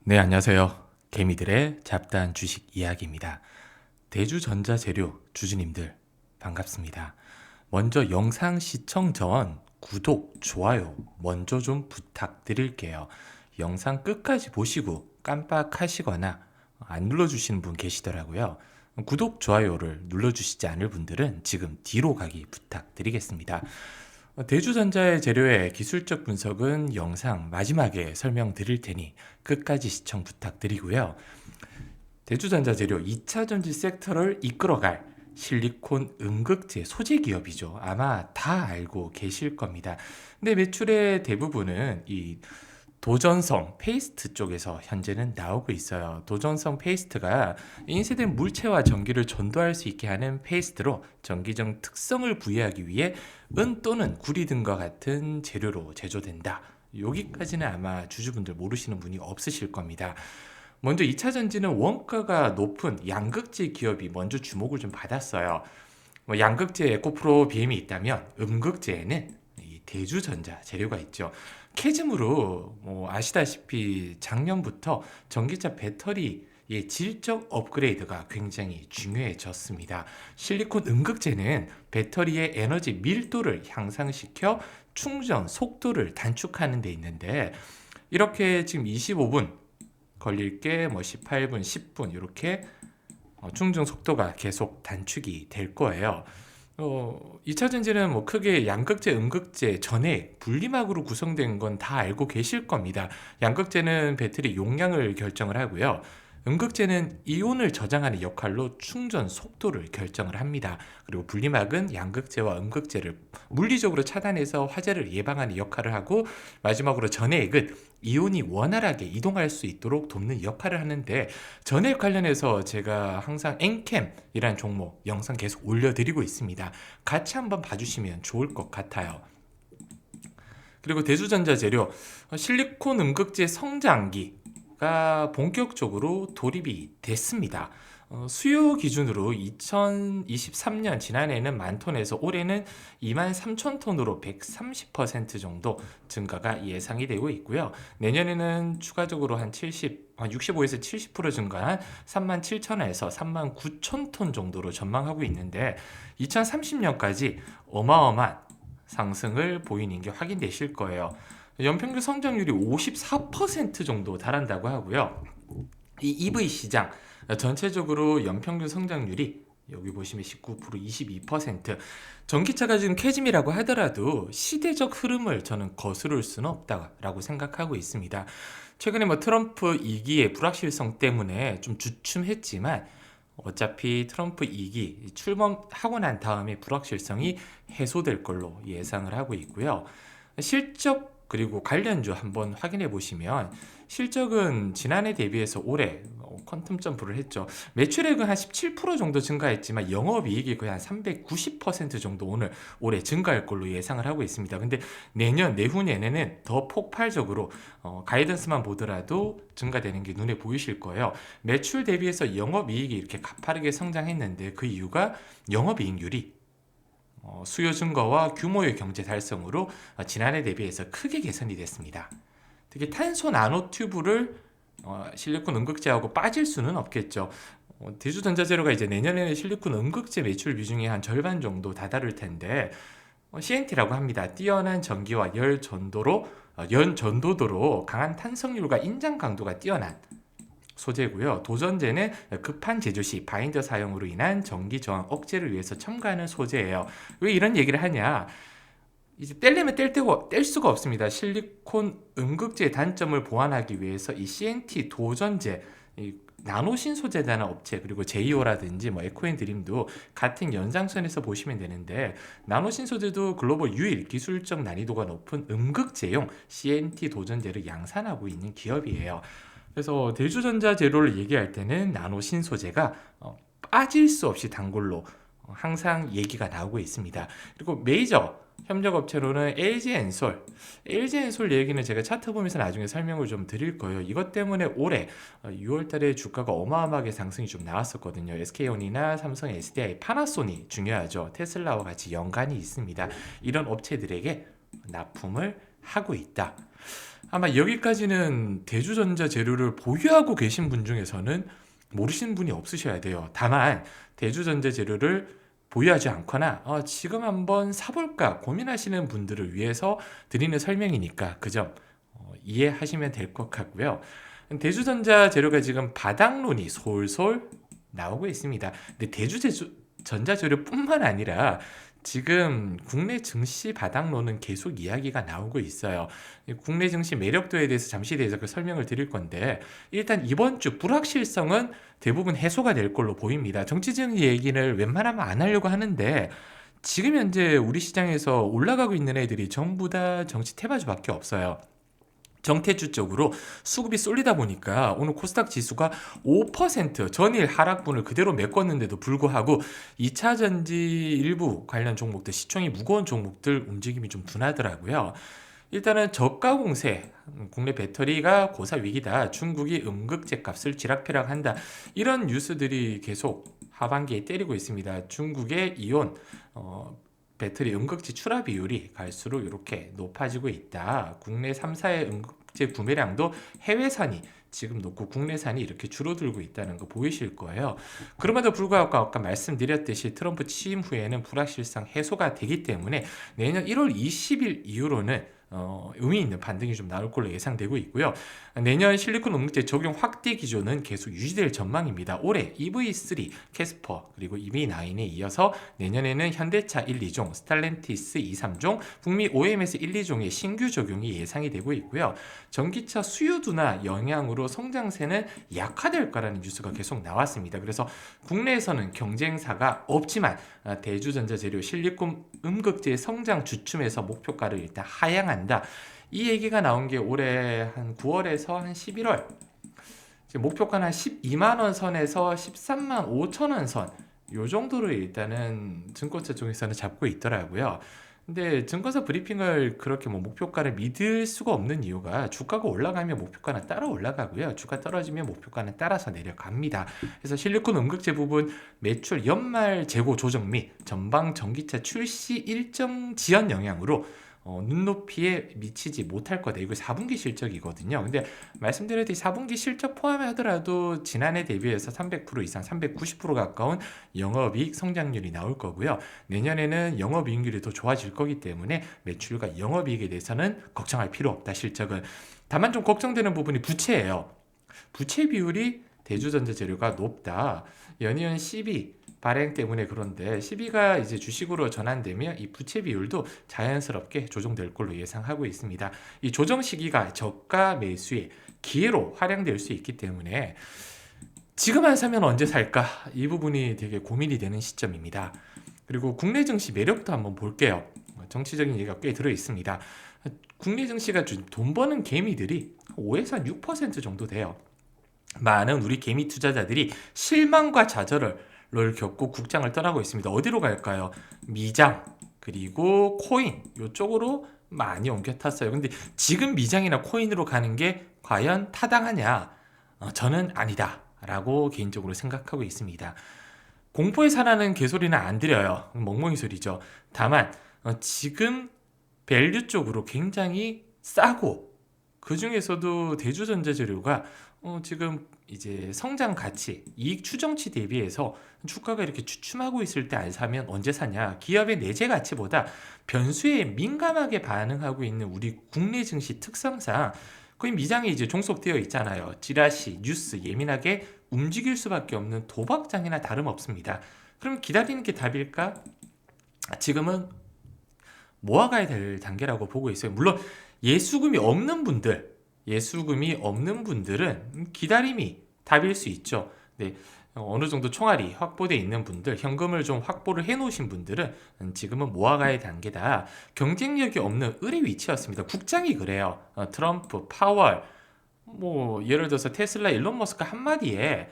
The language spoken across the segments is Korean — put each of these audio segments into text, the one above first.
네, 안녕하세요. 개미들의 잡다한 주식 이야기입니다. 대주전자재료 주주님들 반갑습니다. 먼저 영상 시청 전 구독, 좋아요 먼저 좀 부탁드릴게요. 영상 끝까지 보시고 깜빡하시거나 안 눌러주시는 분 계시더라고요. 구독, 좋아요를 눌러주시지 않을 분들은 지금 뒤로 가기 부탁드리겠습니다. 대주전자의 재료의 기술적 분석은 영상 마지막에 설명드릴 테니 끝까지 시청 부탁드리고요. 대주전자 재료 2차 전지 섹터를 이끌어갈 실리콘 음극재 소재 기업이죠. 아마 다 알고 계실 겁니다. 근데 매출의 대부분은 이 도전성 페이스트 쪽에서 현재는 나오고 있어요. 도전성 페이스트가 인쇄된 물체와 전기를 전도할 수 있게 하는 페이스트로 전기적 특성을 부여하기 위해 은 또는 구리 등과 같은 재료로 제조된다. 여기까지는 아마 주주분들 모르시는 분이 없으실 겁니다. 먼저 2차 전지는 원가가 높은 양극재 기업이 먼저 주목을 좀 받았어요. 양극재 에코프로 BM이 있다면 음극재에는 이 대주전자 재료가 있죠. 캐즘으로 아시다시피 작년부터 전기차 배터리의 질적 업그레이드가 굉장히 중요해졌습니다. 실리콘 음극재는 배터리의 에너지 밀도를 향상시켜 충전 속도를 단축하는 데 있는데, 이렇게 지금 25분 걸릴 게 18분, 10분 이렇게 충전 속도가 계속 단축이 될 거예요. 2차 전지는 크게 양극재, 음극재, 전해, 분리막으로 구성된 건 다 알고 계실 겁니다. 양극재는 배터리 용량을 결정을 하고요. 음극재는 이온을 저장하는 역할로 충전 속도를 결정을 합니다. 그리고 분리막은 양극재와 음극재를 물리적으로 차단해서 화재를 예방하는 역할을 하고, 마지막으로 전해액은 이온이 원활하게 이동할 수 있도록 돕는 역할을 하는데, 전해액 관련해서 제가 항상 엔캠이라는 종목 영상 계속 올려드리고 있습니다. 같이 한번 봐주시면 좋을 것 같아요. 그리고 대주전자 재료 실리콘 음극재 성장기가 본격적으로 돌입이 됐습니다. 수요 기준으로 2023년 지난해에는 10,000톤에서 올해는 23,000톤으로 130% 정도 증가가 예상이 되고 있고요. 내년에는 추가적으로 한 65에서 70% 증가한 37,000에서 39,000톤 정도로 전망하고 있는데, 2030년까지 어마어마한 상승을 보이는 게 확인되실 거예요. 연평균 성장률이 54% 정도 달한다고 하고요. 이 EV 시장 전체적으로 연평균 성장률이 여기 보시면 19%, 22%. 전기차가 지금 캐즘이라고 하더라도 시대적 흐름을 저는 거스를 수는 없다라고 생각하고 있습니다. 최근에 트럼프 2기의 불확실성 때문에 좀 주춤했지만, 어차피 트럼프 2기 출범하고 난 다음에 불확실성이 해소될 걸로 예상을 하고 있고요. 실적 그리고 관련주 한번 확인해 보시면, 실적은 지난해 대비해서 올해 퀀텀 점프를 했죠. 매출액은 한 17% 정도 증가했지만 영업이익이 거의 한 390% 정도 올해 증가할 걸로 예상을 하고 있습니다. 근데 내년 내후년에는 더 폭발적으로 가이던스만 보더라도 증가되는 게 눈에 보이실 거예요. 매출 대비해서 영업이익이 이렇게 가파르게 성장했는데, 그 이유가 영업이익률이 수요 증가와 규모의 경제 달성으로 지난해 대비해서 크게 개선이 됐습니다. 특히 탄소 나노튜브를 실리콘 음극재하고 빠질 수는 없겠죠. 대주전자재료가 이제 내년에는 실리콘 음극재 매출 비중이 한 절반 정도 다다를 텐데, CNT라고 합니다. 뛰어난 전기와 연 전도도로 강한 탄성률과 인장 강도가 뛰어난 소재고요. 도전제는 급한 제조 시 바인더 사용으로 인한 전기 저항 억제를 위해서 첨가하는 소재예요. 왜 이런 얘기를 하냐? 이제 뗄려면 뗄 수가 없습니다. 실리콘 음극재의 단점을 보완하기 위해서 이 CNT 도전제, 이 나노신 소재라는 업체, 그리고 제이오라든지 에코앤드림도 같은 연장선에서 보시면 되는데, 나노신 소재도 글로벌 유일 기술적 난이도가 높은 음극재용 CNT 도전제를 양산하고 있는 기업이에요. 그래서 대주전자 재료를 얘기할 때는 나노신 소재가 빠질 수 없이 단골로 항상 얘기가 나오고 있습니다. 그리고 메이저 협력업체로는 LG엔솔 얘기는 제가 차트 보면서 나중에 설명을 좀 드릴 거예요. 이것 때문에 올해 6월달에 주가가 어마어마하게 상승이 좀 나왔었거든요. SK온이나 삼성, SDI, 파나소닉 중요하죠. 테슬라와 같이 연관이 있습니다. 이런 업체들에게 납품을 하고 있다. 아마 여기까지는 대주전자 재료를 보유하고 계신 분 중에서는 모르시는 분이 없으셔야 돼요. 다만 대주전자 재료를 보유하지 않거나 지금 한번 사볼까 고민하시는 분들을 위해서 드리는 설명이니까 그 점 이해하시면 될 것 같고요. 대주전자 재료가 지금 바닥론이 솔솔 나오고 있습니다. 근데 대주전자 재료뿐만 아니라 지금 국내 증시 바닥론은 계속 이야기가 나오고 있어요. 국내 증시 매력도에 대해서 잠시 대해서 그 설명을 드릴 건데, 일단 이번 주 불확실성은 대부분 해소가 될 걸로 보입니다. 정치적 얘기를 웬만하면 안 하려고 하는데, 지금 현재 우리 시장에서 올라가고 있는 애들이 전부 다 정치 테마주밖에 없어요. 정태주 쪽으로 수급이 쏠리다 보니까 오늘 코스닥 지수가 5% 전일 하락분을 그대로 메꿨는데도 불구하고 2차 전지 일부 관련 종목들, 시총이 무거운 종목들 움직임이 좀 둔하더라고요. 일단은 저가 공세, 국내 배터리가 고사 위기다, 중국이 음극재 값을 지락펴락한다, 이런 뉴스들이 계속 하반기에 때리고 있습니다. 중국의 이온 배터리 음극재 출하 비율이 갈수록 이렇게 높아지고 있다. 국내 3사의 음극재 구매량도 해외산이 지금 높고 국내산이 이렇게 줄어들고 있다는 거 보이실 거예요. 그럼에도 불구하고 아까 말씀드렸듯이 트럼프 취임 후에는 불확실성 해소가 되기 때문에 내년 1월 20일 이후로는 의미 있는 반등이 좀 나올 걸로 예상되고 있고요. 내년 실리콘 음극재 적용 확대 기조는 계속 유지될 전망입니다. 올해 EV3, 캐스퍼, 그리고 EV9에 이어서 내년에는 현대차 1, 2종, 스탈렌티스 2, 3종, 북미 OMS 1, 2종의 신규 적용이 예상이 되고 있고요. 전기차 수요 둔화 영향으로 성장세는 약화될 거라는 뉴스가 계속 나왔습니다. 그래서 국내에서는 경쟁사가 없지만 대주전자 재료 실리콘 음극재의 성장 주춤에서 목표가를 일단 하향한다. 이 얘기가 나온 게 올해 한 9월에서 한 11월. 지금 목표가는 한 12만 원 선에서 13만 5천 원 선. 요 정도로 일단은 증권사 쪽에서는 잡고 있더라고요. 근데 증권사 브리핑을 그렇게 목표가를 믿을 수가 없는 이유가 주가가 올라가면 목표가는 따라 올라가고요. 주가 떨어지면 목표가는 따라서 내려갑니다. 그래서 실리콘 음극재 부분 매출 연말 재고 조정 및 전방 전기차 출시 일정 지연 영향으로 눈높이에 미치지 못할 거다. 이거 4분기 실적이거든요. 근데 말씀드렸듯이 4분기 실적 포함하더라도 지난해 대비해서 300% 이상, 390% 가까운 영업이익 성장률이 나올 거고요. 내년에는 영업이익률이 더 좋아질 거기 때문에 매출과 영업이익에 대해서는 걱정할 필요 없다. 실적은. 다만 좀 걱정되는 부분이 부채예요. 부채 비율이 대주전자 재료가 높다. 연이은 12 발행 때문에 그런데 12가 이제 주식으로 전환되면 이 부채 비율도 자연스럽게 조정될 걸로 예상하고 있습니다. 이 조정 시기가 저가 매수의 기회로 활용될 수 있기 때문에 지금 안 사면 언제 살까? 이 부분이 되게 고민이 되는 시점입니다. 그리고 국내 증시 매력도 한번 볼게요. 정치적인 얘기가 꽤 들어 있습니다. 국내 증시가 돈 버는 개미들이 5에서 6% 정도 돼요. 많은 우리 개미 투자자들이 실망과 좌절을 겪고 국장을 떠나고 있습니다. 어디로 갈까요? 미장 그리고 코인 이쪽으로 많이 옮겨 탔어요. 근데 지금 미장이나 코인으로 가는 게 과연 타당하냐? 저는 아니다 라고 개인적으로 생각하고 있습니다. 공포에 사나는 개소리는 안 드려요. 멍멍이 소리죠. 다만 지금 밸류 쪽으로 굉장히 싸고 그 중에서도 대주전자 재료가 지금 이제 성장 가치, 이익 추정치 대비해서 주가가 이렇게 주춤하고 있을 때 안 사면 언제 사냐? 기업의 내재 가치보다 변수에 민감하게 반응하고 있는 우리 국내 증시 특성상 거의 미장이 이제 종속되어 있잖아요. 찌라시, 뉴스 예민하게 움직일 수밖에 없는 도박장이나 다름없습니다. 그럼 기다리는 게 답일까? 지금은 모아가야 될 단계라고 보고 있어요. 물론 예수금이 없는 분들은 기다림이 답일 수 있죠. 네, 어느 정도 총알이 확보되어 있는 분들, 현금을 좀 확보를 해놓으신 분들은 지금은 모아가야 단계다. 경쟁력이 없는 을의 위치였습니다. 국장이 그래요. 트럼프, 파월, 예를 들어서 테슬라, 일론 머스크 한마디에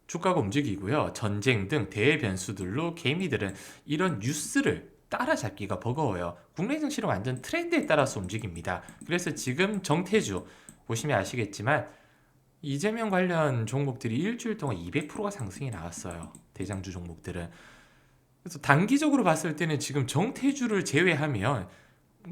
주가가 움직이고요. 전쟁 등 대변수들로 개미들은 이런 뉴스를 따라잡기가 버거워요. 국내 증시는 완전 트렌드에 따라서 움직입니다. 그래서 지금 정태주 보시면 아시겠지만 이재명 관련 종목들이 일주일 동안 200%가 상승이 나왔어요. 대장주 종목들은. 그래서 단기적으로 봤을 때는 지금 정태주를 제외하면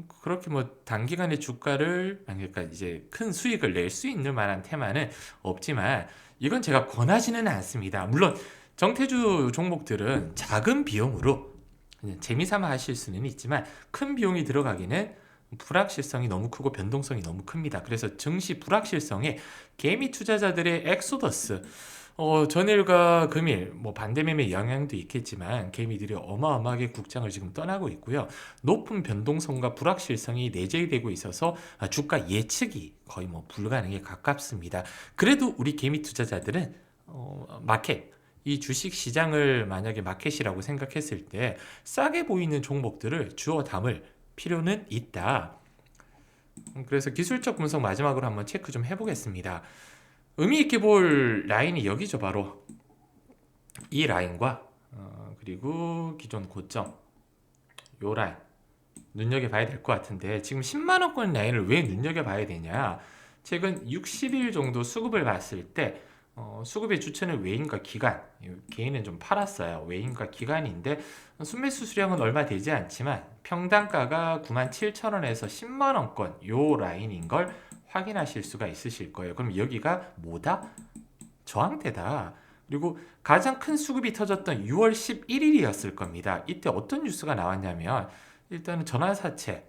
그렇게 뭐 단기간에 주가를 그러니까 이제 큰 수익을 낼 수 있는 만한 테마는 없지만 이건 제가 권하지는 않습니다. 물론 정태주 종목들은 작은 비용으로 그냥 재미삼아 하실 수는 있지만 큰 비용이 들어가기는 불확실성이 너무 크고 변동성이 너무 큽니다. 그래서 증시 불확실성에 개미 투자자들의 엑소더스 전일과 금일 뭐 반대매매 영향도 있겠지만 개미들이 어마어마하게 국장을 지금 떠나고 있고요. 높은 변동성과 불확실성이 내재되고 있어서 주가 예측이 거의 뭐 불가능에 가깝습니다. 그래도 우리 개미 투자자들은 마켓 이 주식 시장을 만약에 마켓이라고 생각했을 때 싸게 보이는 종목들을 주워 담을 필요는 있다. 그래서 기술적 분석 마지막으로 한번 체크 좀 해보겠습니다. 의미 있게 볼 라인이 여기죠. 바로 이 라인과 그리고 기존 고점 요 라인 눈여겨봐야 될 것 같은데 지금 10만원권 라인을 왜 눈여겨봐야 되냐. 최근 60일 정도 수급을 봤을 때 수급의 주체는 외인과 기관, 개인은 좀 팔았어요. 외인과 기관인데 순매수 수량은 얼마 되지 않지만 평단가가 97,000원에서 10만원권 요 라인인 걸 확인하실 수가 있으실 거예요. 그럼 여기가 뭐다? 저항대다. 그리고 가장 큰 수급이 터졌던 6월 11일이었을 겁니다. 이때 어떤 뉴스가 나왔냐면 일단은 전환사채,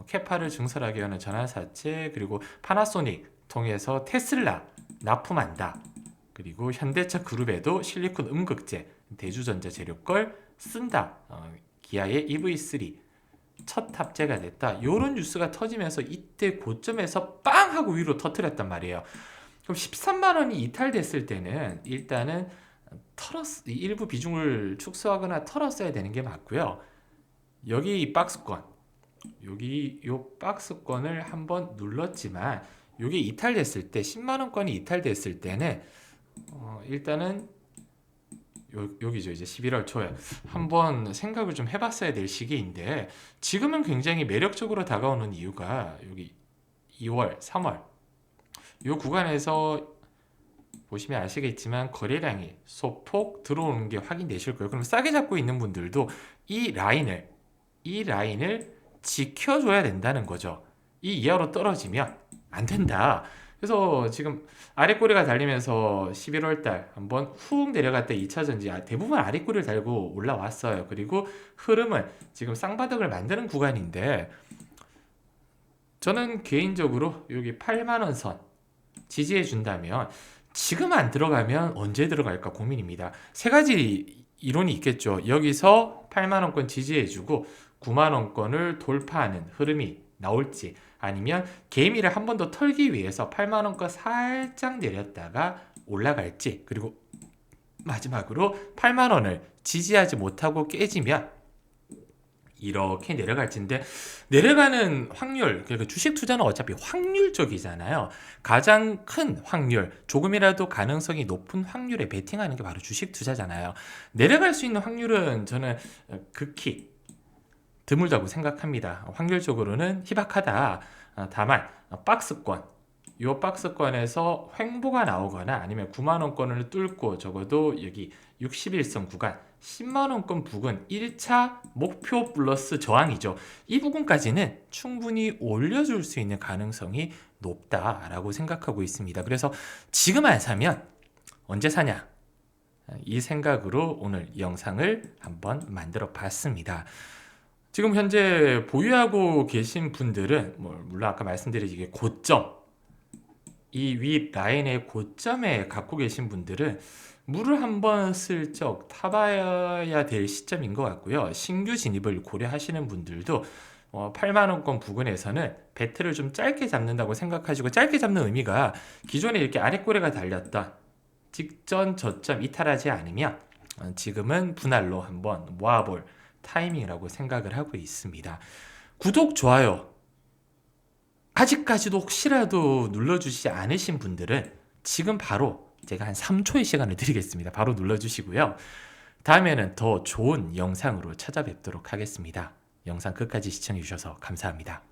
캐파를 증설하게 하는 전환사채, 그리고 파나소닉 통해서 테슬라 납품한다. 그리고 현대차 그룹에도 실리콘 음극재, 대주전자 재료 걸 쓴다. 기아의 EV3 첫 탑재가 됐다. 이런 뉴스가 터지면서 이때 고점에서 빵 하고 위로 터뜨렸단 말이에요. 그럼 13만원이 이탈됐을 때는 일단은 일부 비중을 축소하거나 털었어야 되는 게 맞고요. 여기 이 박스권, 여기 요 박스권을 한번 눌렀지만 이게 이탈됐을 때 10만원권이 이탈됐을 때는 일단은 여기죠. 이제 11월 초에 한번 생각을 좀 해봤어야 될 시기인데 지금은 굉장히 매력적으로 다가오는 이유가 여기 2월, 3월 이 구간에서 보시면 아시겠지만 거래량이 소폭 들어오는 게 확인되실 거예요. 그럼 싸게 잡고 있는 분들도 이 라인을 지켜줘야 된다는 거죠. 이 이하로 떨어지면 안 된다. 그래서 지금 아랫꼬리가 달리면서 11월 달 한번 훅 내려갔다 2차 전지 대부분 아랫꼬리를 달고 올라왔어요. 그리고 흐름은 지금 쌍바닥을 만드는 구간인데 저는 개인적으로 여기 8만원 선 지지해 준다면 지금 안 들어가면 언제 들어갈까 고민입니다. 세 가지 이론이 있겠죠. 여기서 8만원권 지지해 주고 9만원권을 돌파하는 흐름이 나올지 아니면 개미를 한 번 더 털기 위해서 8만원권 살짝 내렸다가 올라갈지 그리고 마지막으로 8만원을 지지하지 못하고 깨지면 이렇게 내려갈지인데 내려가는 확률, 그러니까 주식 투자는 어차피 확률적이잖아요. 가장 큰 확률, 조금이라도 가능성이 높은 확률에 베팅하는 게 바로 주식 투자잖아요. 내려갈 수 있는 확률은 저는 극히 드물다고 생각합니다. 확률적으로는 희박하다. 다만 박스권, 이 박스권에서 횡보가 나오거나 아니면 9만원권을 뚫고 적어도 여기 61선 구간 10만원권 부근 1차 목표 플러스 저항이죠. 이 부분까지는 충분히 올려줄 수 있는 가능성이 높다라고 생각하고 있습니다. 그래서 지금 안 사면 언제 사냐? 이 생각으로 오늘 영상을 한번 만들어 봤습니다. 지금 현재 보유하고 계신 분들은 물론 아까 말씀드린 이게 고점 이 위 라인의 고점에 갖고 계신 분들은 물을 한번 슬쩍 타봐야 될 시점인 것 같고요. 신규 진입을 고려하시는 분들도 8만원권 부근에서는 배트를 좀 짧게 잡는다고 생각하시고 짧게 잡는 의미가 기존에 이렇게 아랫꼬리가 달렸던 직전 저점 이탈하지 않으면 지금은 분할로 한번 모아볼 타이밍이라고 생각을 하고 있습니다. 구독, 좋아요 아직까지도 혹시라도 눌러주시지 않으신 분들은 지금 바로 제가 한 3초의 시간을 드리겠습니다. 바로 눌러주시고요. 다음에는 더 좋은 영상으로 찾아뵙도록 하겠습니다. 영상 끝까지 시청해주셔서 감사합니다.